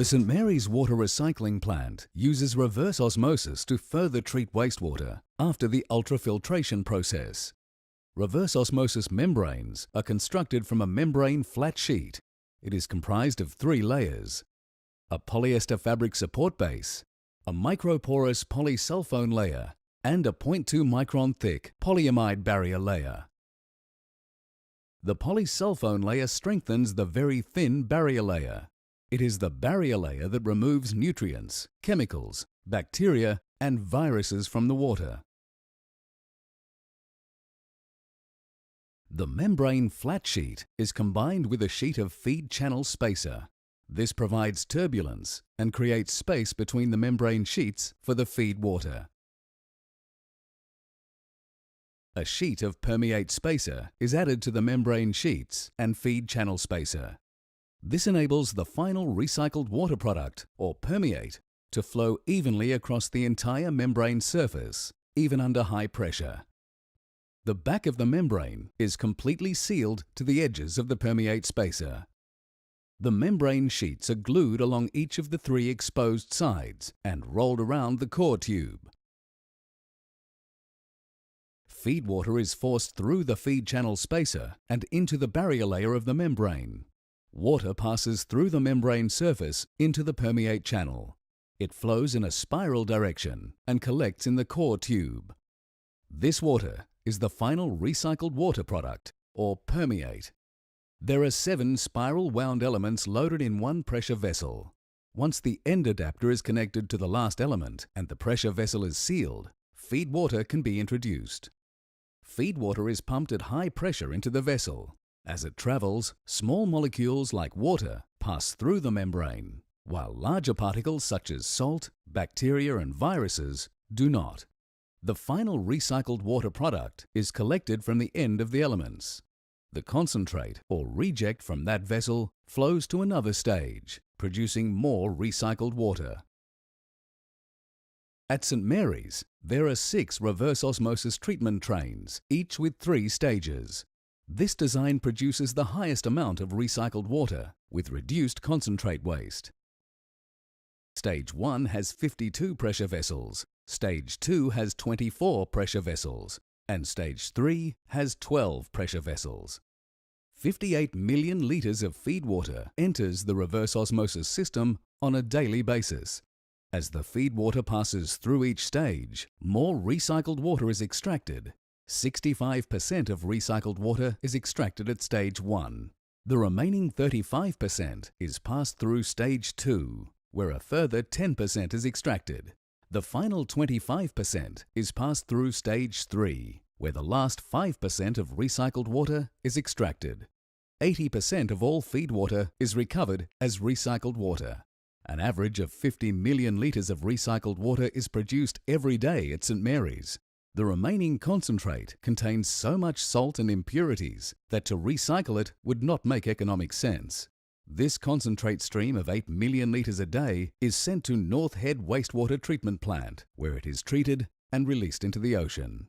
The St Mary's Water Recycling Plant uses reverse osmosis to further treat wastewater after the ultrafiltration process. Reverse osmosis membranes are constructed from a membrane flat sheet. It is comprised of 3 layers: a polyester fabric support base, a microporous polysulfone layer, and a 0.2 micron thick polyamide barrier layer. The polysulfone layer strengthens the very thin barrier layer. It is the barrier layer that removes nutrients, chemicals, bacteria, and viruses from the water. The membrane flat sheet is combined with a sheet of feed channel spacer. This provides turbulence and creates space between the membrane sheets for the feed water. A sheet of permeate spacer is added to the membrane sheets and feed channel spacer. This enables the final recycled water product, or permeate, to flow evenly across the entire membrane surface, even under high pressure. The back of the membrane is completely sealed to the edges of the permeate spacer. The membrane sheets are glued along each of the 3 exposed sides and rolled around the core tube. Feed water is forced through the feed channel spacer and into the barrier layer of the membrane. Water passes through the membrane surface into the permeate channel. It flows in a spiral direction and collects in the core tube. This water is the final recycled water product, or permeate. There are 7 spiral wound elements loaded in one pressure vessel. Once the end adapter is connected to the last element and the pressure vessel is sealed, feed water can be introduced. Feed water is pumped at high pressure into the vessel. As it travels, small molecules like water pass through the membrane, while larger particles such as salt, bacteria, and viruses do not. The final recycled water product is collected from the end of the elements. The concentrate or reject from that vessel flows to another stage, producing more recycled water. At St Mary's, there are 6 reverse osmosis treatment trains, each with 3 stages. This design produces the highest amount of recycled water with reduced concentrate waste. Stage 1 has 52 pressure vessels, Stage 2 has 24 pressure vessels, and Stage 3 has 12 pressure vessels. 58 million litres of feed water enters the reverse osmosis system on a daily basis. As the feed water passes through each stage, more recycled water is extracted. 65% of recycled water is extracted at Stage 1. The remaining 35% is passed through Stage 2, where a further 10% is extracted. The final 25% is passed through Stage 3, where the last 5% of recycled water is extracted. 80% of all feed water is recovered as recycled water. An average of 50 million litres of recycled water is produced every day at St Mary's. The remaining concentrate contains so much salt and impurities that to recycle it would not make economic sense. This concentrate stream of 8 million litres a day is sent to North Head Wastewater Treatment Plant, where it is treated and released into the ocean.